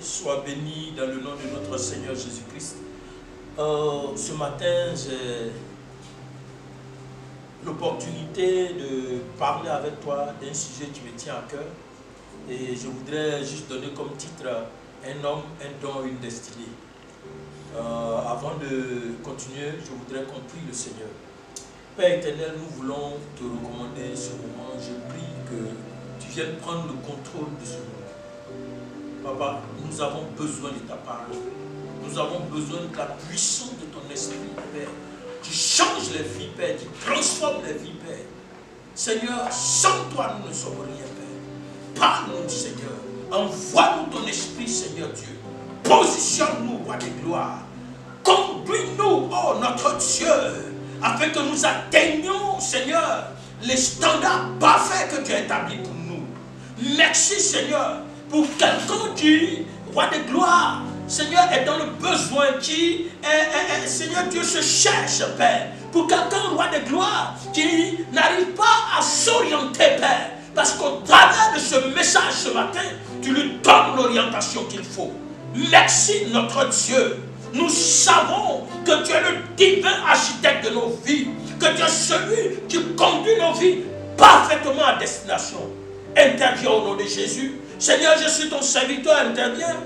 sois béni dans le nom de notre Seigneur Jésus-Christ. Ce matin, j'ai l'opportunité de parler avec toi d'un sujet qui me tient à cœur. Et je voudrais juste donner comme titre un homme, un don, une destinée. Avant de continuer, je voudrais qu'on prie le Seigneur. Père éternel, nous voulons te recommander ce moment. Je prie que tu viennes prendre le contrôle de ce moment. Papa, nous avons besoin de ta parole. Nous avons besoin de la puissance de ton esprit, Père. Qui change les vies, Père, qui transforme les vies, Père. Seigneur, sans toi, nous ne sommes rien, Père. Parle-nous, Seigneur. Envoie-nous ton esprit, Seigneur Dieu. Positionne-nous, roi de gloire. Conduis-nous, oh notre Dieu, afin que nous atteignions, Seigneur, les standards parfaits que tu as établis pour nous. Merci, Seigneur, pour quelqu'un qui, roi de gloire, Seigneur, est dans le besoin, qui, Seigneur Dieu, se cherche, Père. Pour quelqu'un, roi de gloire, qui n'arrive pas à s'orienter, Père. Parce qu'au travers de ce message ce matin, tu lui donnes l'orientation qu'il faut. Merci, notre Dieu. Nous savons que tu es le divin architecte de nos vies, que tu es celui qui conduit nos vies parfaitement à destination. Interviens au nom de Jésus. Seigneur, je suis ton serviteur, interviens.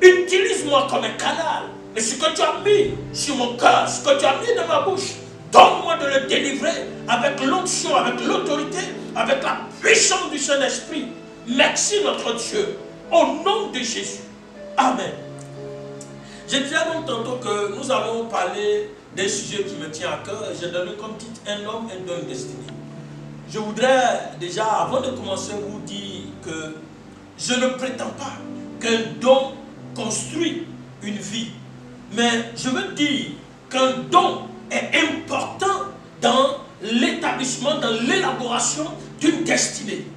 Utilise-moi comme un canal. Et ce que tu as mis sur mon cœur, ce que tu as mis dans ma bouche, donne-moi de le délivrer avec l'onction, avec l'autorité, avec la puissance du Saint-Esprit. Merci, notre Dieu. Au nom de Jésus. Amen. J'ai dit donc tantôt que nous allons parler d'un sujet qui me tient à cœur. J'ai donné comme titre un homme, un don, une destinée. Je voudrais déjà, avant de commencer, vous dire que je ne prétends pas qu'un don construit une vie. Mais je veux dire qu'un don est important dans l'établissement, dans l'élaboration d'une destinée.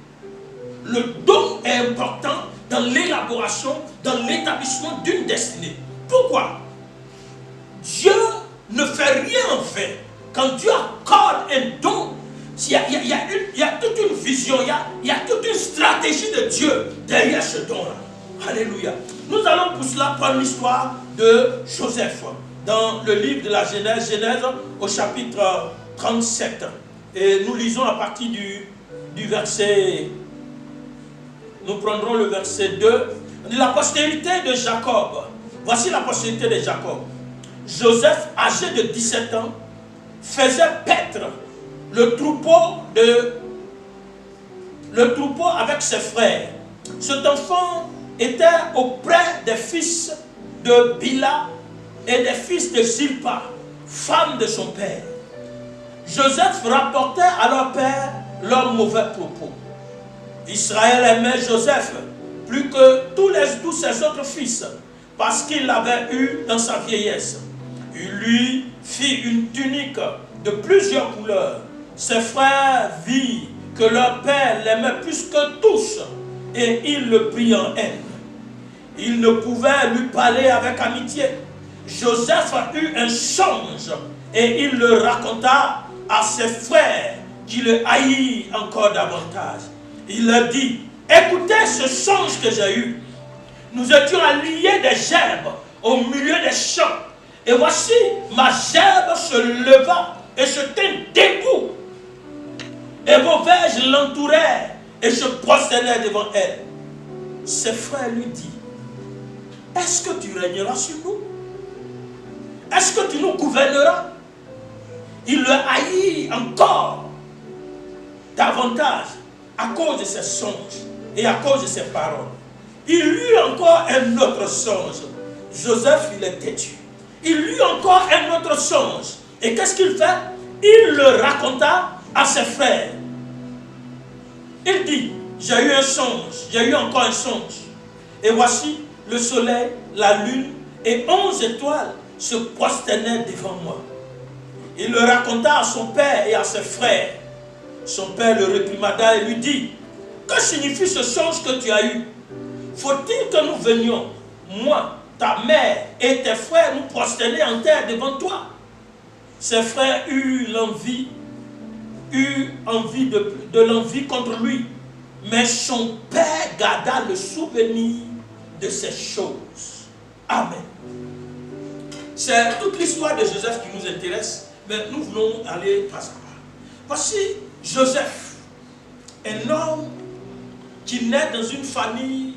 Le don est important dans l'élaboration, dans l'établissement d'une destinée. Pourquoi? Dieu ne fait rien en vain. Quand Dieu accorde un don, il y a toute une vision, il y a toute une stratégie de Dieu derrière ce don-là. Alléluia. Nous allons pour cela prendre l'histoire de Joseph dans le livre de la Genèse, Genèse au chapitre 37. Et nous lisons à partir du verset, nous prendrons le verset 2. La postérité de Jacob. Voici la postérité de Jacob. Joseph, âgé de 17 ans, faisait paître le troupeau avec ses frères. Cet enfant était auprès des fils de Bila et des fils de Zilpa, femme de son père. Joseph rapportait à leur père leurs mauvais propos. Israël aimait Joseph plus que tous ses autres fils, parce qu'il l'avait eu dans sa vieillesse. Il lui fit une tunique de plusieurs couleurs. Ses frères virent que leur père l'aimait plus que tous, et ils le prirent en haine. Ils ne pouvaient lui parler avec amitié. Joseph eut un songe, et il le raconta à ses frères, qui le haïrent encore davantage. Il leur dit: écoutez ce songe que j'ai eu. Nous étions à lier des gerbes au milieu des champs. Et voici, ma gerbe se leva et se tint debout. Et vos verges l'entourèrent et se prosternèrent devant elle. Ses frères lui dirent: est-ce que tu régneras sur nous? Est-ce que tu nous gouverneras? Il le haït encore davantage à cause de ses songes et à cause de ses paroles. Il eut encore un autre songe. Joseph, il est têtu. Il eut encore un autre songe. Et qu'est-ce qu'il fait? Il le raconta à ses frères. Il dit: j'ai eu un songe, j'ai eu encore un songe. Et voici, le soleil, la lune et 11 étoiles se prosternaient devant moi. Il le raconta à son père et à ses frères. Son père le réprimanda et lui dit: que signifie ce songe que tu as eu? Faut-il que nous venions, moi, ta mère et tes frères, nous prosterner en terre devant toi? Ses frères eurent envie de l'envie contre lui. Mais son père garda le souvenir de ces choses. Amen. C'est toute l'histoire de Joseph qui nous intéresse, mais nous voulons aller par ça. Voici Joseph, un homme qui naît dans une famille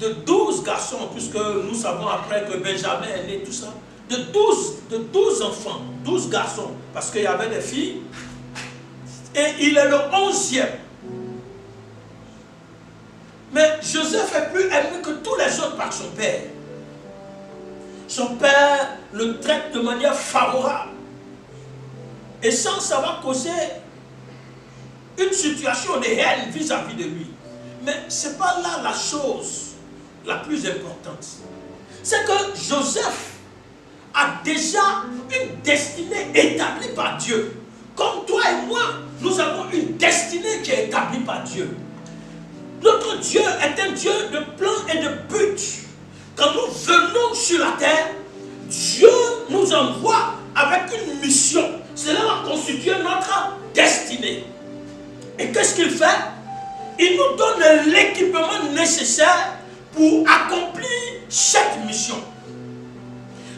de 12 garçons, puisque nous savons après que Benjamin est né, tout ça, de 12 enfants, 12 garçons, parce qu'il y avait des filles, et il est le 11e. Mais Joseph est plus aimé que tous les autres par son père. Son père le traite de manière favorable, et sans savoir causer une situation de haine vis-à-vis de lui. Mais ce n'est pas là la chose la plus importante. C'est que Joseph a déjà une destinée établie par Dieu. Comme toi et moi, nous avons une destinée qui est établie par Dieu. Notre Dieu est un Dieu de plan et de but. Quand nous venons sur la terre, Dieu nous envoie avec une mission. Cela va constituer notre destinée. Et qu'est-ce qu'il fait? Il nous donne l'équipement nécessaire pour accomplir cette mission.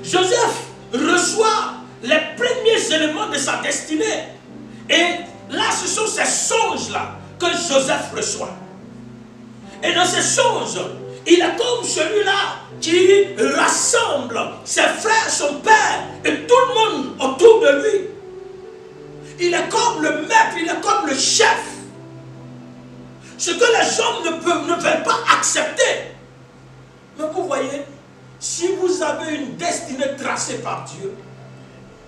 Joseph reçoit les premiers éléments de sa destinée. Et là, ce sont ces songes-là que Joseph reçoit. Et dans ces songes, il est comme celui-là qui rassemble ses frères, son père et tout le monde autour de lui. Il est comme le maître, il est comme le chef. Ce que les hommes ne veulent pas accepter. Mais vous voyez, si vous avez une destinée tracée par Dieu,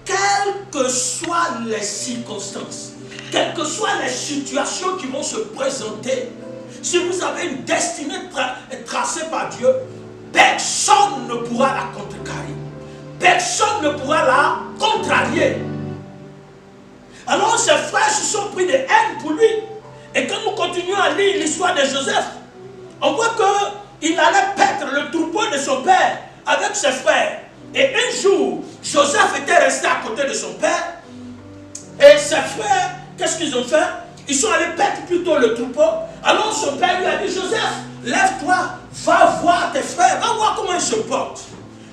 quelles que soient les circonstances, quelles que soient les situations qui vont se présenter, si vous avez une destinée tracée par Dieu, personne ne pourra la contrecarrer. Personne ne pourra la contrarier. Alors ses frères se sont pris de haine pour lui. Et quand nous continuons à lire l'histoire de Joseph, on voit qu'il allait paître le troupeau de son père avec ses frères. Et un jour, Joseph était resté à côté de son père. Et ses frères, qu'est-ce qu'ils ont fait? Ils sont allés paître plutôt le troupeau. Alors son père lui a dit, Joseph, lève-toi, va voir tes frères, va voir comment ils se portent.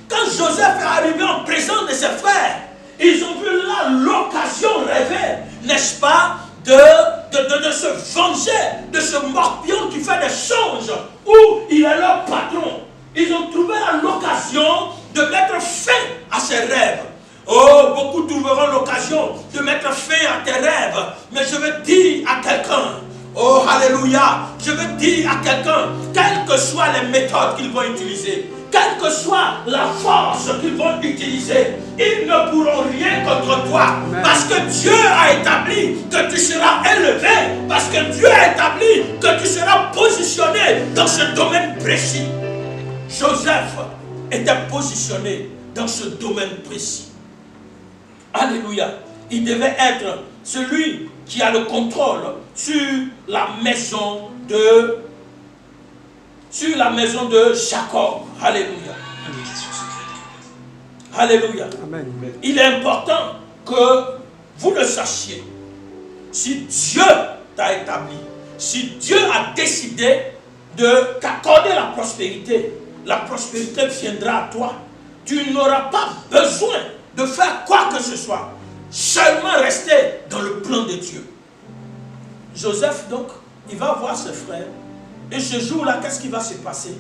Quand Joseph est arrivé en présence de ses frères, ils ont vu là l'occasion rêvée, n'est-ce pas, de se venger de ce morpion qui fait des songes, où il est leur patron. Ils ont trouvé là l'occasion de mettre fin à ses rêves. Oh, beaucoup trouveront l'occasion de mettre fin à tes rêves. Mais je veux dire à quelqu'un, oh, alléluia, je veux dire à quelqu'un, quelles que soient les méthodes qu'ils vont utiliser, quelle que soit la force qu'ils vont utiliser, ils ne pourront rien contre toi. Amen. Parce que Dieu a établi que tu seras élevé. Parce que Dieu a établi que tu seras positionné dans ce domaine précis. Joseph était positionné dans ce domaine précis. Alléluia. Il devait être celui qui a le contrôle sur la maison de Jacob. Alléluia. Alléluia. Amen. Il est important que vous le sachiez. Si Dieu t'a établi, si Dieu a décidé de t'accorder la prospérité viendra à toi. Tu n'auras pas besoin de faire quoi que ce soit. Seulement rester dans le plan de Dieu. Joseph, donc, il va voir ses frères. Et ce jour-là, qu'est-ce qui va se passer?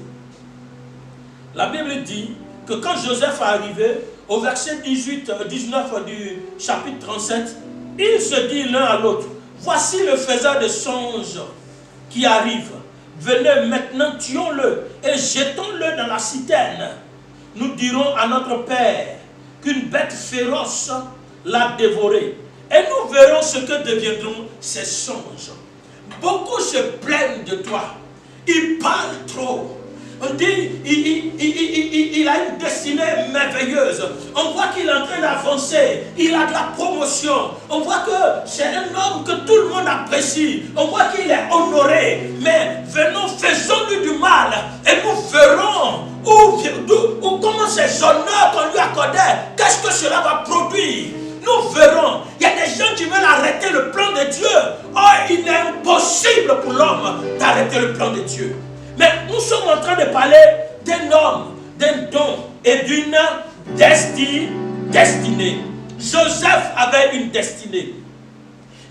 La Bible dit que quand Joseph est arrivé, au verset 18-19 du chapitre 37, ils se disent l'un à l'autre, voici le faiseur de songes qui arrive. Venez maintenant, tuons-le et jetons-le dans la citerne. Nous dirons à notre Père qu'une bête féroce l'a dévoré. Et nous verrons ce que deviendront ces songes. Beaucoup se plaignent de toi. Ils parlent trop. On dit, il a une destinée merveilleuse. On voit qu'il est en train d'avancer. Il a de la promotion. On voit que c'est un homme que tout le monde apprécie. On voit qu'il est honoré. Mais venons, faisons-lui du mal. Et nous verrons comment ces honneurs qu'on lui accordait, qu'est-ce que cela va produire. Nous verrons. Il y a des gens qui veulent arrêter le plan de Dieu. Oh, il est impossible pour l'homme d'arrêter le plan de Dieu. Mais nous sommes en train de parler d'un homme, d'un don et d'une destinée. Joseph avait une destinée.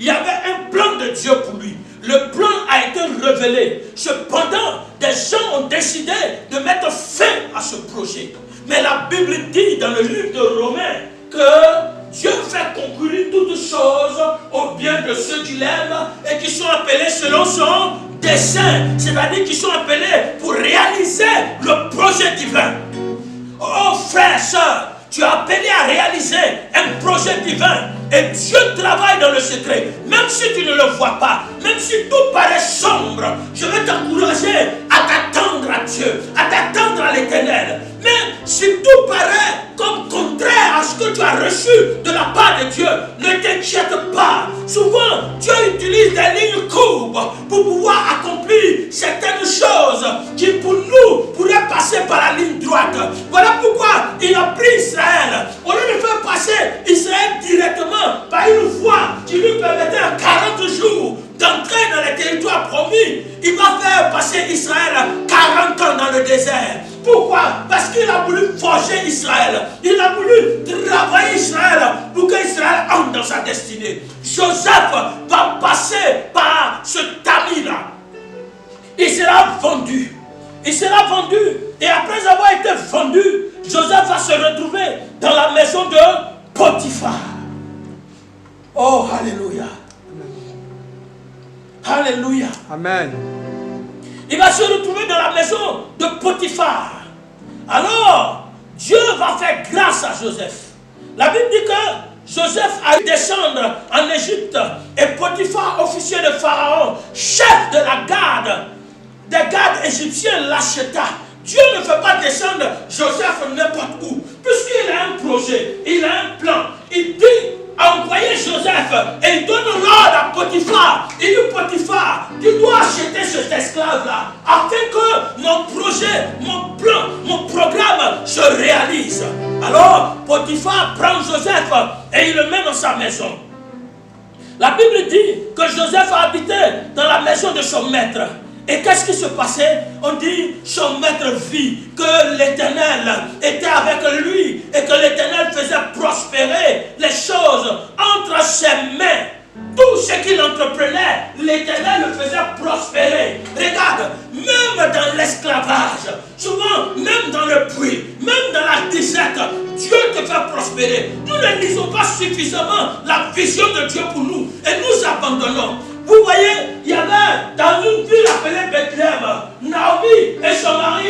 Il y avait un plan de Dieu pour lui. Le plan a été révélé. Cependant, des gens ont décidé de mettre fin à ce projet. Mais la Bible dit dans le livre de Romains que Dieu fait concourir toutes choses au bien de ceux qui l'aiment et qui sont appelés selon son dessein. C'est-à-dire qui sont appelés pour réaliser le projet divin. Oh frère, soeur, tu es appelé à réaliser un projet divin. Et Dieu travaille dans le secret. Même si tu ne le vois pas, même si tout paraît sombre, je vais t'encourager à t'attendre à Dieu, à t'attendre à l'Éternel. Mais si tout paraît comme contraire à ce que tu as reçu de la part de Dieu, ne t'inquiète pas. Souvent, Dieu utilise des lignes courbes pour pouvoir accomplir certaines choses qui pour nous pourraient passer par la ligne droite. Voilà pourquoi il a pris Israël. Au lieu de faire passer Israël directement par une voie qui lui permettait en 40 jours d'entrer dans les territoires promis, il va faire passer Israël 40 ans dans le désert. Pourquoi? Parce qu'il a voulu forger Israël. Il a voulu travailler Israël pour qu'Israël entre dans sa destinée. Joseph va passer par ce tamis-là. Il sera vendu. Il sera vendu. Et après avoir été vendu, Joseph va se retrouver dans la maison de Potiphar. Oh, alléluia. Alléluia. Amen. Il va se retrouver dans la maison de Potiphar. Alors, Dieu va faire grâce à Joseph. La Bible dit que Joseph a dû descendre en Égypte et Potiphar, officier de Pharaon, chef de la garde, des gardes égyptiens, l'acheta. Dieu ne fait pas descendre Joseph n'importe où, puisqu'il a un projet, il a un plan. Il dit à envoyer Joseph et il donne l'ordre à Potiphar. Il dit Potiphar, tu dois acheter cet esclave-là afin que mon projet, mon plan, mon programme se réalise. Alors Potiphar prend Joseph et il le met dans sa maison. La Bible dit que Joseph a habité dans la maison de son maître. Et qu'est-ce qui se passait? On dit, son maître vit que l'Éternel était avec lui et que l'Éternel faisait prospérer les choses entre ses mains. Tout ce qu'il entreprenait, l'Éternel le faisait prospérer. Regarde, même dans l'esclavage, souvent, même dans le puits, même dans la disette, Dieu te fait prospérer. Nous ne lisons pas suffisamment la vision de Dieu pour nous et nous abandonnons. Vous voyez, il y avait dans une ville appelée Bethléem, Naomi et son mari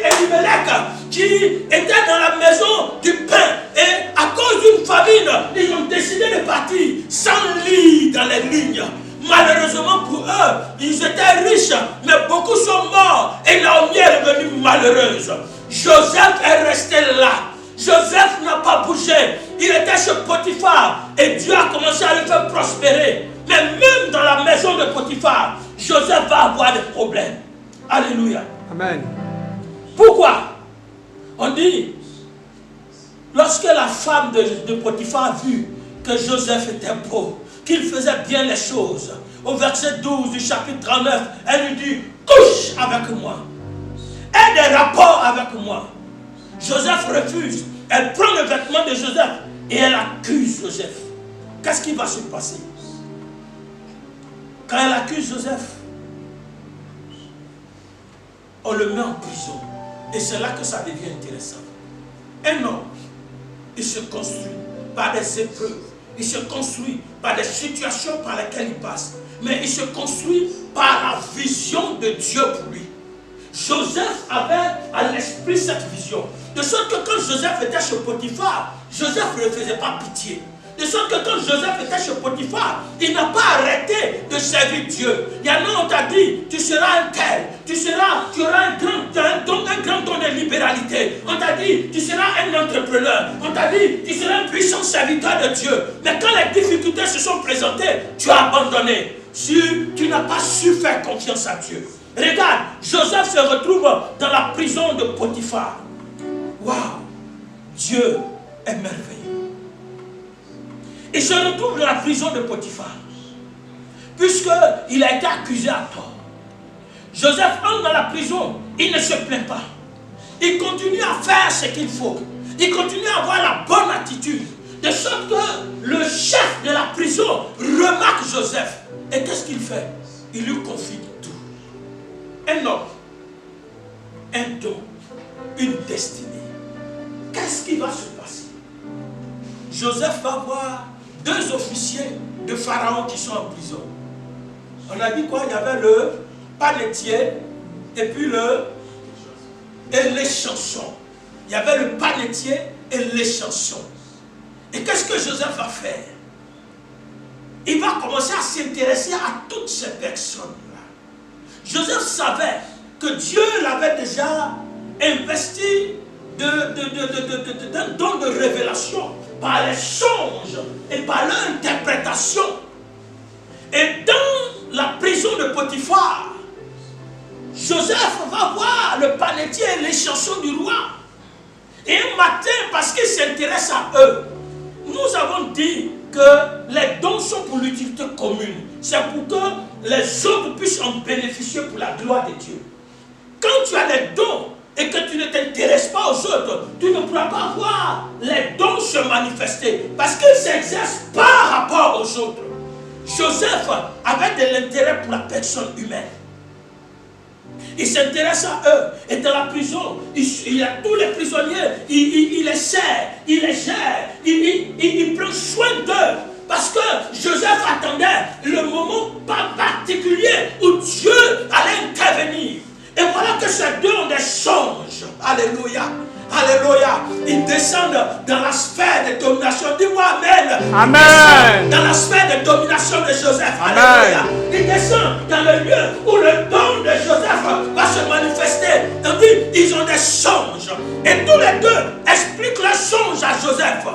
Elimelech qui étaient dans la maison du pain. Et à cause d'une famine, ils ont décidé de partir sans lit dans les lignes. Malheureusement pour eux, ils étaient riches, mais beaucoup sont morts. Et Naomi est devenue malheureuse. Joseph est resté là. Joseph n'a pas bougé. Il était chez Potiphar. Et Dieu a commencé à le faire prospérer. Mais même dans la maison de Potiphar, Joseph va avoir des problèmes. Alléluia. Amen. Pourquoi? On dit, lorsque la femme de Potiphar vit que Joseph était beau, qu'il faisait bien les choses, au verset 12 du chapitre 39, elle lui dit, couche avec moi. Aie des rapports avec moi. Joseph refuse. Elle prend le vêtement de Joseph et elle accuse Joseph. Qu'est-ce qui va se passer? Quand elle accuse Joseph, on le met en prison. Et c'est là que ça devient intéressant. Un homme, il se construit par des épreuves. Il se construit par des situations par lesquelles il passe. Mais il se construit par la vision de Dieu pour lui. Joseph avait à l'esprit cette vision. De sorte que quand Joseph était chez Potiphar, Joseph ne faisait pas pitié. De sorte que quand Joseph était chez Potiphar, il n'a pas arrêté de servir Dieu. Il y en a, on t'a dit, tu seras un tel, tu auras un grand don de libéralité. On t'a dit, tu seras un entrepreneur. On t'a dit, tu seras un puissant serviteur de Dieu. Mais quand les difficultés se sont présentées, tu as abandonné. Si tu n'as pas su faire confiance à Dieu. Regarde, Joseph se retrouve dans la prison de Potiphar. Waouh, Dieu est merveilleux. Il se retrouve dans la prison de Potiphar, puisqu'il a été accusé à tort. Joseph entre dans la prison, il ne se plaint pas. Il continue à faire ce qu'il faut. Il continue à avoir la bonne attitude. De sorte que le chef de la prison remarque Joseph. Et qu'est-ce qu'il fait? Il lui confie tout. Un homme, un don, une destinée. Qu'est-ce qui va se passer? Joseph va voir deux officiers de Pharaon qui sont en prison. On a dit quoi? Il y avait le panetier et puis l'échanson. Il y avait le panetier et l'échanson. Et qu'est-ce que Joseph va faire? Il va commencer à s'intéresser à toutes ces personnes-là. Joseph savait que Dieu l'avait déjà investi d'un don de révélation par les songes et par l'interprétation. Et dans la prison de Potiphar, Joseph va voir le panetier et les chansons du roi. Et un matin, parce qu'il s'intéresse à eux, nous avons dit que les dons sont pour l'utilité commune. C'est pour que les autres puissent en bénéficier pour la gloire de Dieu. Quand tu as les dons et que tu ne t'intéresses pas aux autres, tu ne pourras pas voir les dons se manifester parce qu'ils s'exercent par rapport aux autres. Joseph avait de l'intérêt pour la personne humaine. Il s'intéresse à eux. Et dans la prison, il a tous les prisonniers. Il les sert, il les gère, il prend soin d'eux. Parce que Joseph attendait le moment particulier où Dieu allait intervenir. Et voilà que ces deux ont des songes. Alléluia. Alléluia. Ils descendent dans la sphère de domination. Dis-moi Amen. Amen. Dans la sphère de domination de Joseph. Amen. Alléluia. Ils descendent dans le lieu où le don de Joseph va se manifester. Donc ils ont des songes. Et tous les deux expliquent leurs songes à Joseph.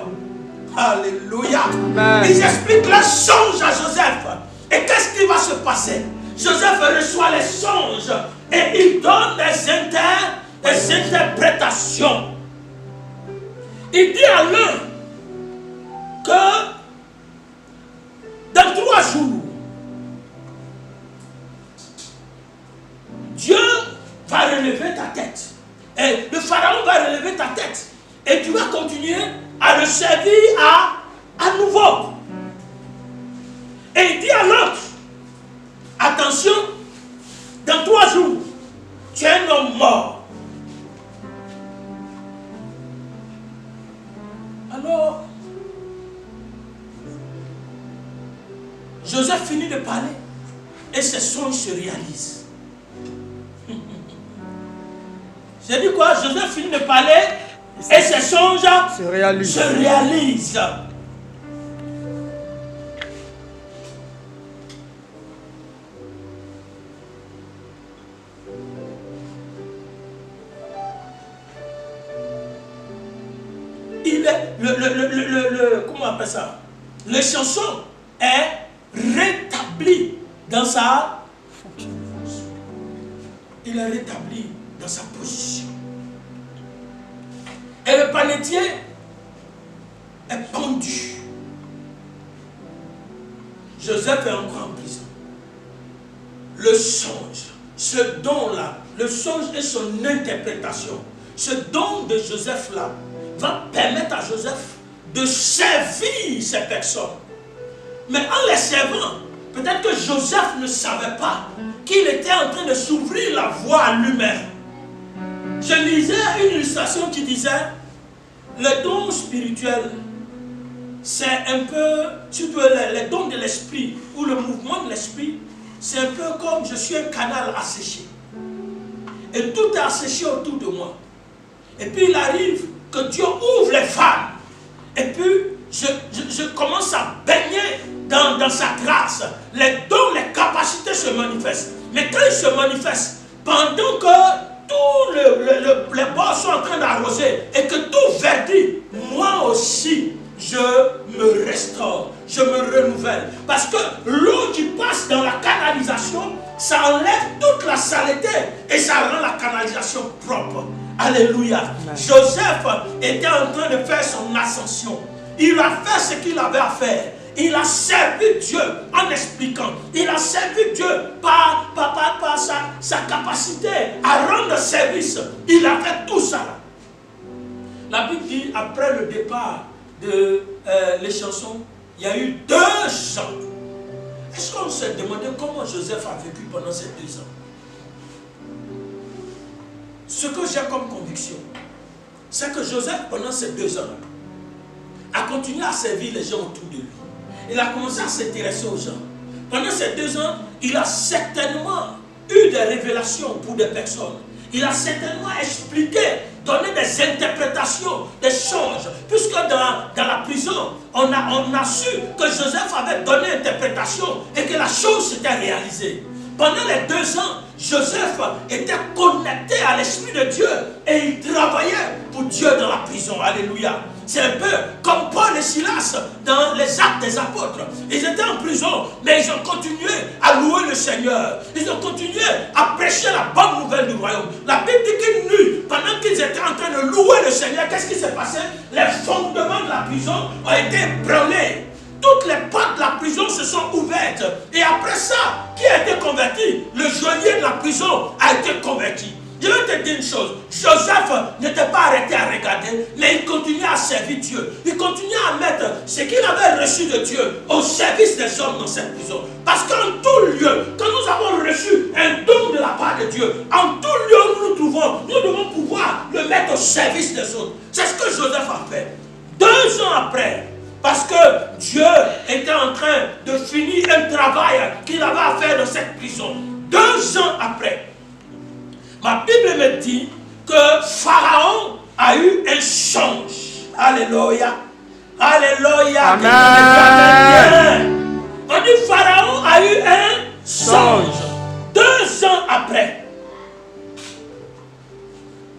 Alléluia. Amen. Ils expliquent leurs songes à Joseph. Et qu'est-ce qui va se passer? Joseph reçoit les songes et il donne des interprétations. Il dit à l'un que dans 3 jours, Dieu va relever ta tête. Et le pharaon va relever ta tête. Et tu vas continuer à le servir à nouveau. Et il dit à l'autre, attention, dans 3 jours, tu es un homme mort. Alors, Joseph finit de parler et ses songes se réalisent. J'ai dit quoi? Joseph finit de parler et ses songes se réalisent. Comment on appelle ça? Le chanson est rétabli dans sa il est rétabli dans sa position. Et le panetier est pendu. Joseph est encore en prison. Le songe, ce don-là, le songe et son interprétation, ce don de Joseph-là va permettre à Joseph de servir ces personnes. Mais en les servant, peut-être que Joseph ne savait pas qu'il était en train de s'ouvrir la voie à lui-même. Je lisais une illustration qui disait le don spirituel, c'est un peu, surtout les dons de l'esprit ou le mouvement de l'esprit, c'est un peu comme je suis un canal asséché. Et tout est asséché autour de moi. Et puis il arrive que Dieu ouvre les femmes. Et puis je commence à baigner dans sa grâce. Les dons, les capacités se manifestent. Mais quand ils se manifestent, pendant que tous les bords sont en train d'arroser et que tout verdit, moi aussi, je me restaure, je me renouvelle. Parce que l'eau qui passe dans la canalisation, ça enlève toute la saleté et ça rend la canalisation propre. Alléluia. Amen. Joseph était en train de faire son ascension. Il a fait ce qu'il avait à faire. Il a servi Dieu en expliquant. Il a servi Dieu par sa capacité à rendre service, il a fait tout ça. La Bible dit, après le départ de les chansons, il y a eu 2 ans. Est-ce qu'on s'est demandé comment Joseph a vécu pendant ces 2 ans? Ce que j'ai comme conviction, c'est que Joseph, pendant ces 2 ans, a continué à servir les gens autour de lui. Il a commencé à s'intéresser aux gens. Pendant ces 2 ans, il a certainement eu des révélations pour des personnes. Il a certainement expliqué, donné des interprétations, des choses. Puisque dans la prison, on a su que Joseph avait donné interprétation et que la chose s'était réalisée. Pendant les 2 ans, Joseph était connecté à l'Esprit de Dieu et il travaillait pour Dieu dans la prison. Alléluia. C'est un peu comme Paul et Silas dans les Actes des Apôtres. Ils étaient en prison, mais ils ont continué à louer le Seigneur. Ils ont continué à prêcher la bonne nouvelle du royaume. La Bible dit qu'une nuit, pendant qu'ils étaient en train de louer le Seigneur, qu'est-ce qui s'est passé? Les fondements de la prison ont été ébranlés. Toutes les portes de la prison se sont ouvertes. Et après ça, qui a été converti? Le geôlier de la prison a été converti. Je vais te dire une chose, Joseph n'était pas arrêté à regarder, mais il continuait à servir Dieu. Il continuait à mettre ce qu'il avait reçu de Dieu au service des hommes dans cette prison. Parce qu'en tout lieu, quand nous avons reçu un don de la part de Dieu, en tout lieu où nous nous trouvons, nous devons pouvoir le mettre au service des autres. C'est ce que Joseph a fait. 2 ans après, parce que Dieu était en train de finir un travail qu'il avait à faire dans cette prison. 2 ans après, ma Bible me dit que Pharaon a eu un songe. Alléluia. Alléluia. Amen. On dit Pharaon a eu un songe. 2 ans après.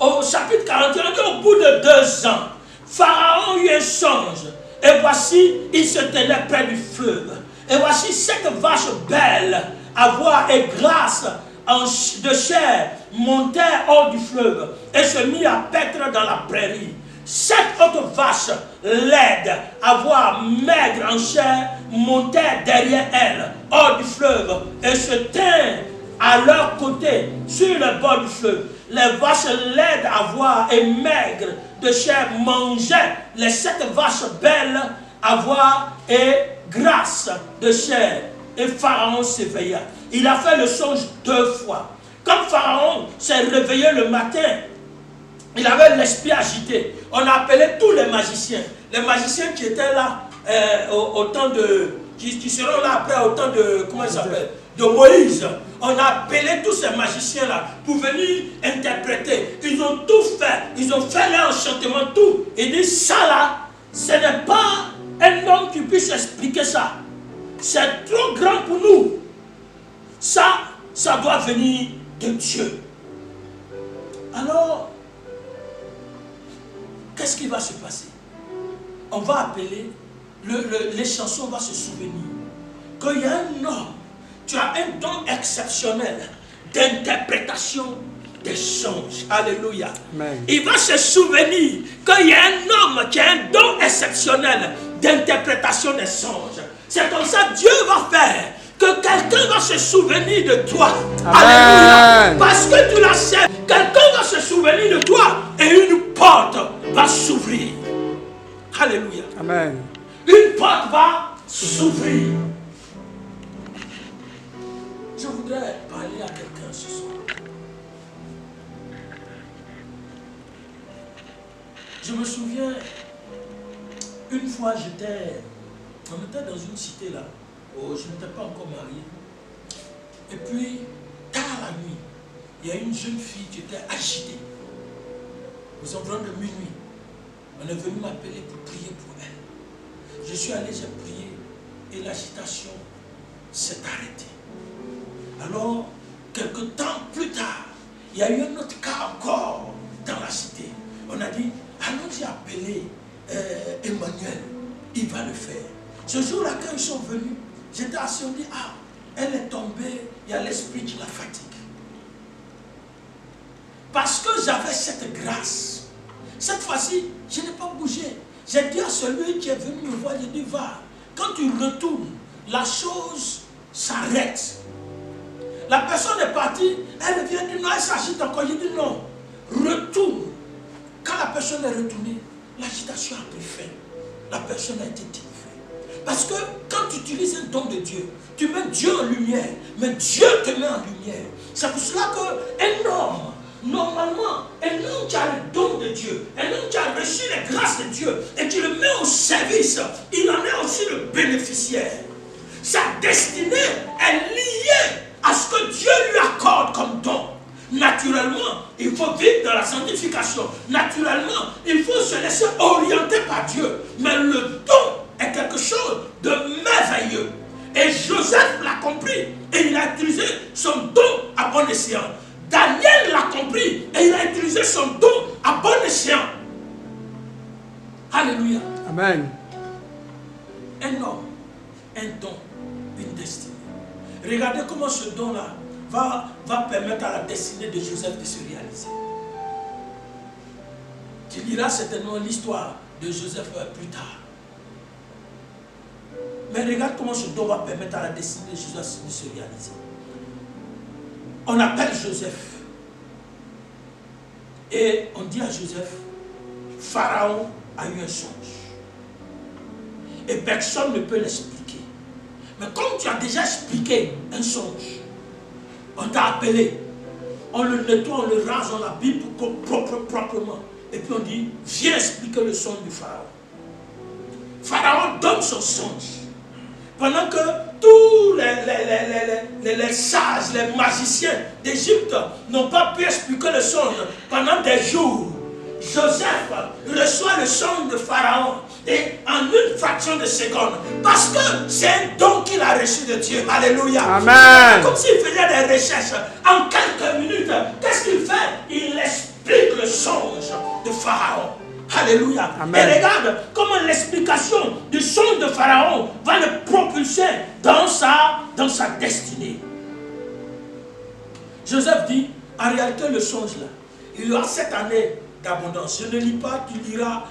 Au chapitre 41, on dit au bout de 2 ans, Pharaon a eu un songe. Et voici, il se tenait près du fleuve. Et voici 7 vaches belles à voir et grasses de chair montaient hors du fleuve et se mit à paître dans la prairie. 7 autres vaches laides à voir maigres en chair montaient derrière elles hors du fleuve et se tinrent à leur côté sur le bord du fleuve. Les vaches laides à voir et maigres de chair mangeaient les 7 vaches belles à voir et grasses de chair. Et Pharaon s'éveilla. Il a fait le songe 2 fois. Quand Pharaon s'est réveillé le matin, il avait l'esprit agité. On a appelé tous les magiciens. Les magiciens qui étaient là au temps de... Qui seront là après au temps de... Comment ils s'appellent? De Moïse. On a appelé tous ces magiciens-là pour venir interpréter. Ils ont tout fait. Ils ont fait leur enchantement, tout. Ils disent, ça là, ce n'est pas un homme qui puisse expliquer ça. C'est trop grand pour nous. Ça doit venir de Dieu. Alors, qu'est-ce qui va se passer? On va appeler, les chansons vont se souvenir qu'il y a un homme, tu as un don exceptionnel d'interprétation des songes. Alléluia. Amen. Il va se souvenir qu'il y a un homme qui a un don exceptionnel d'interprétation des songes. C'est comme ça que Dieu va faire que quelqu'un va se souvenir de toi. Amen. Alléluia. Parce que tu l'as servi. Quelqu'un va se souvenir de toi et une porte va s'ouvrir. Alléluia. Amen. Une porte va s'ouvrir. Je voudrais parler à quelqu'un ce soir. Je me souviens, une fois on était dans une cité là, où je n'étais pas encore marié. Et puis, tard la nuit, il y a une jeune fille qui était agitée. Aux environs de minuit, on est venu m'appeler pour prier pour elle. Je suis allé, j'ai prié et l'agitation s'est arrêtée. Alors, quelque temps plus tard, il y a eu un autre cas encore dans la cité. On a dit, allons-y appeler Emmanuel, il va le faire. Ce jour-là, quand ils sont venus, j'étais assis, on dit, ah, elle est tombée, il y a l'esprit qui la fatigue. Parce que j'avais cette grâce. Cette fois-ci, je n'ai pas bougé. J'ai dit à celui qui est venu me voir, j'ai dit, va, quand tu retournes, la chose s'arrête. La personne est partie, elle vient dire non, elle s'agite encore. Je dis non, retourne. Quand la personne est retournée, l'agitation a pris fin. La personne a été délivrée. Parce que quand tu utilises un don de Dieu, tu mets Dieu en lumière, mais Dieu te met en lumière. C'est pour cela qu'un homme, normalement, un homme qui a le don de Dieu, un homme qui a reçu les grâces de Dieu et qui le met au service, il en est aussi le bénéficiaire. Sa destinée est liée à ce que Dieu lui accorde comme don. Naturellement, il faut vivre dans la sanctification. Naturellement, il faut se laisser orienter par Dieu. Mais le don est quelque chose de merveilleux. Et Joseph l'a compris. Et il a utilisé son don à bon escient. Daniel l'a compris. Et il a utilisé son don à bon escient. Alléluia. Amen. Un homme, un don, une destinée. Regardez comment ce don-là va permettre à la destinée de Joseph de se réaliser. Tu liras certainement l'histoire de Joseph plus tard. Mais regarde comment ce don va permettre à la destinée de Joseph de se réaliser. On appelle Joseph. Et on dit à Joseph, Pharaon a eu un songe. Et personne ne peut l'expliquer. Mais comme tu as déjà expliqué un songe, on t'a appelé, on le nettoie, on le rase, on l'habille proprement. Et puis on dit, viens expliquer le songe du Pharaon. Pharaon donne son songe. Pendant que tous les sages, les magiciens d'Égypte n'ont pas pu expliquer le songe pendant des jours, Joseph reçoit le songe de Pharaon et en une fraction de seconde, parce que c'est un don qu'il a reçu de Dieu. Alléluia. Amen. Comme s'il faisait des recherches. En quelques minutes, qu'est-ce qu'il fait? Il explique le songe de Pharaon. Alléluia. Amen. Et regarde comment l'explication du songe de Pharaon va le propulser dans sa destinée. Joseph dit, en réalité, le songe là, il y aura 7 années d'abondance. Je ne lis pas, tu liras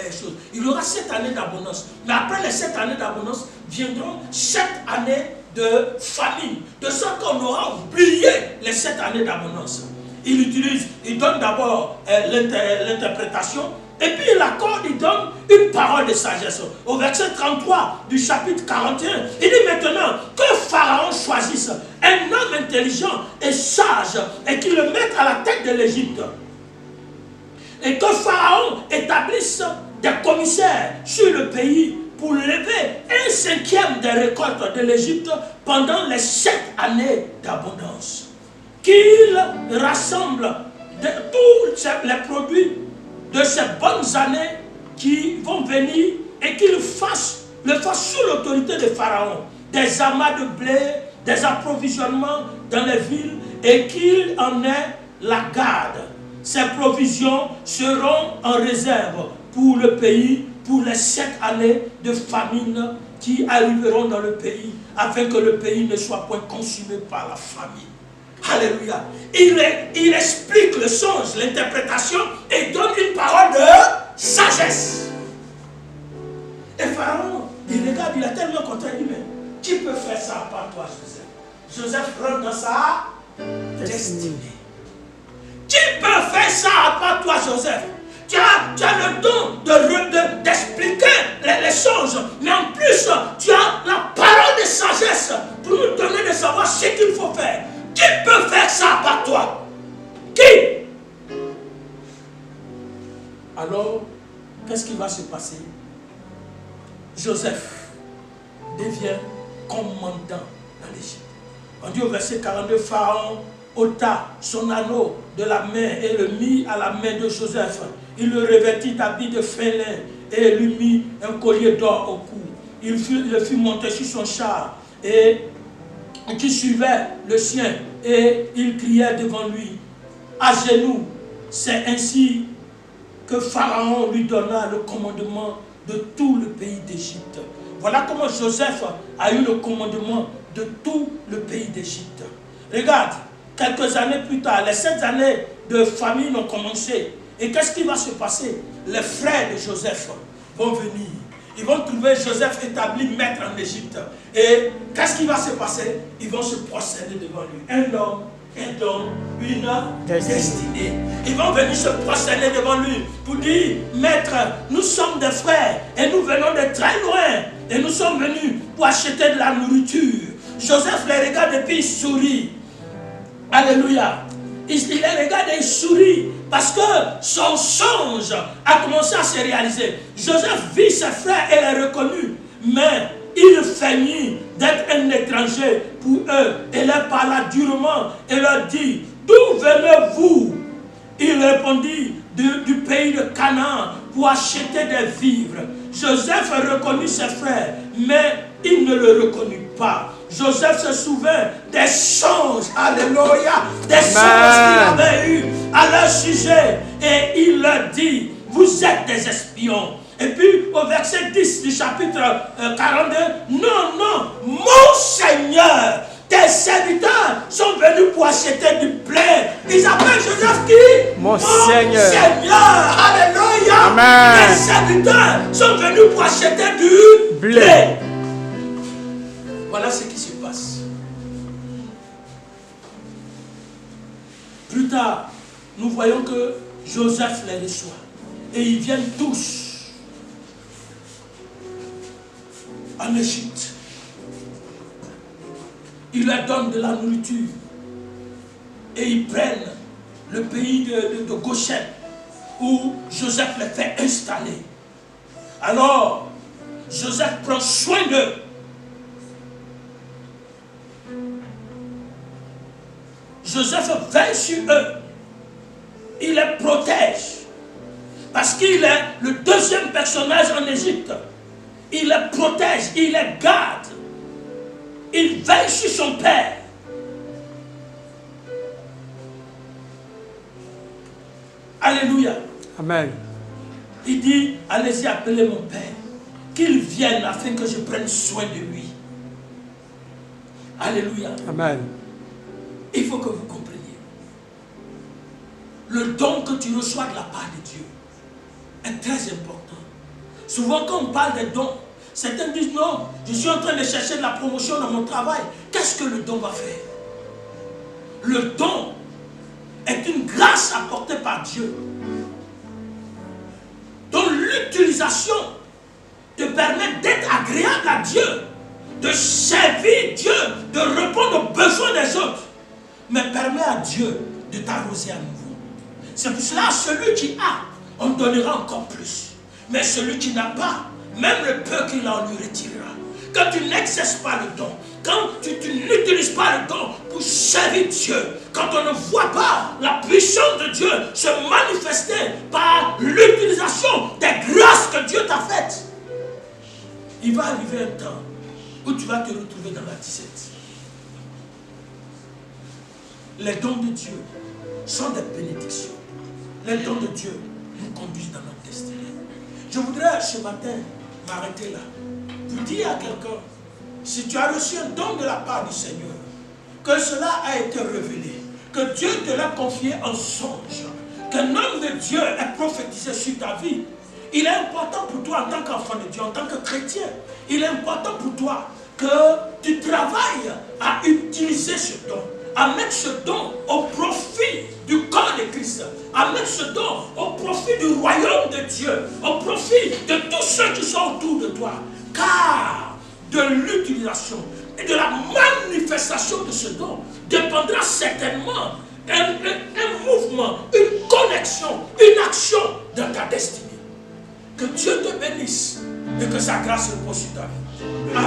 chose. Il y aura 7 années d'abondance. Mais après les 7 années d'abondance, viendront 7 années de famine. De sorte qu'on aura oublié les 7 années d'abondance. Il donne d'abord l'interprétation. Et puis il accorde, il donne une parole de sagesse. Au verset 33 du chapitre 41, il dit maintenant que Pharaon choisisse un homme intelligent et sage et qu'il le mette à la tête de l'Égypte. Et que Pharaon établisse des commissaires sur le pays pour lever 1/5 des récoltes de l'Égypte pendant les 7 années d'abondance. Qu'il rassemble tous les produits de ces bonnes années qui vont venir et qu'il le fasse sous l'autorité de Pharaon. Des amas de blé, des approvisionnements dans les villes et qu'il en ait la garde. Ces provisions seront en réserve pour le pays, pour les 7 années de famine qui arriveront dans le pays, afin que le pays ne soit point consumé par la famine. Alléluia. Il explique le songe, l'interprétation et donne une parole de sagesse. Et Pharaon, il regarde, il est tellement content, il dit, mais qui peut faire ça à part toi, Joseph? Joseph rentre dans sa destinée. Qui peut faire ça à part toi, Joseph? Tu as le don d'expliquer les songes, mais en plus, tu as la parole de sagesse pour nous donner de savoir ce qu'il faut faire. Qui peut faire ça par toi? Qui? Alors, qu'est-ce qui va se passer? Joseph devient commandant dans l'Égypte. On dit au verset 42, Pharaon ôta son anneau de la main et le mit à la main de Joseph. Il le revêtit d'habits de fin lin et lui mit un collier d'or au cou. Il le fit monter sur son char et qui suivait le sien, et il criait devant lui, à genoux. C'est ainsi que Pharaon lui donna le commandement de tout le pays d'Égypte. Voilà comment Joseph a eu le commandement de tout le pays d'Égypte. Regarde, quelques années plus tard, les 7 années de famine ont commencé. Et qu'est-ce qui va se passer? Les frères de Joseph vont venir. ils vont trouver Joseph établi maître en Égypte. Et qu'est-ce qui va se passer? Ils vont se prosterner devant lui. Un homme, une destinée. Ils vont venir se prosterner devant lui pour dire, maître, nous sommes des frères et nous venons de très loin. Et nous sommes venus pour acheter de la nourriture. Joseph les regarde et puis il sourit. Alléluia. Il les regarde et il sourit parce que son songe a commencé à se réaliser. Joseph vit ses frères et les reconnut, mais il feignit d'être un étranger pour eux et leur parla durement et leur dit, d'où venez-vous? Il répondit, du pays de Canaan pour acheter des vivres. Joseph reconnut ses frères, mais il ne le reconnut pas. Joseph se souvint des songes, alléluia, des songes qu'il avait eus à leur sujet. Et il leur dit, vous êtes des espions. Et puis au verset 10 du chapitre 42, non, mon Seigneur, tes serviteurs sont venus pour acheter du blé. Ils appellent Joseph qui? Mon Seigneur. Alléluia. Amen. Tes serviteurs sont venus pour acheter du blé. Voilà ce qui se passe. Plus tard, nous voyons que Joseph les reçoit. Et ils viennent tous en Égypte. Il leur donne de la nourriture. Et ils prennent le pays de Goshen, où Joseph les fait installer. Alors, Joseph prend soin d'eux. Joseph veille sur eux. Il les protège. Parce qu'il est le deuxième personnage en Égypte. Il les protège, il les garde. Il veille sur son père. Alléluia. Amen. Il dit, allez-y appeler mon père. Qu'il vienne afin que je prenne soin de lui. Alléluia. Amen. Il faut que vous compreniez. Le don que tu reçois de la part de Dieu est très important. Souvent quand on parle des dons, certains disent non, je suis en train de chercher de la promotion dans mon travail. Qu'est-ce que le don va faire? Le don est une grâce apportée par Dieu, dont l'utilisation te permet d'être agréable à Dieu, de servir Dieu, de répondre aux besoins des autres, mais permet à Dieu de t'arroser à nouveau. C'est pour cela, celui qui a, on donnera encore plus. Mais celui qui n'a pas, même le peu qu'il a, on lui retirera. Quand tu n'exerces pas le don, quand tu n'utilises pas le don pour servir Dieu, quand on ne voit pas la puissance de Dieu se manifester par l'utilisation des grâces que Dieu t'a faites, il va arriver un temps où tu vas te retrouver dans la disette. Les dons de Dieu sont des bénédictions. Les dons de Dieu nous conduisent dans notre destinée. Je voudrais ce matin m'arrêter là pour dire à quelqu'un, si tu as reçu un don de la part du Seigneur, que cela a été révélé, que Dieu te l'a confié en songe, qu'un homme de Dieu est prophétisé sur ta vie, il est important pour toi en tant qu'enfant de Dieu, en tant que chrétien, il est important pour toi que tu travailles à utiliser ce don, à mettre ce don au profit du corps de Christ, à mettre ce don au profit du royaume de Dieu, au profit de tous ceux qui sont autour de toi. Car de l'utilisation et de la manifestation de ce don dépendra certainement un mouvement, une connexion, une action dans ta destinée. Que Dieu te bénisse et que sa grâce repose sur ta vie.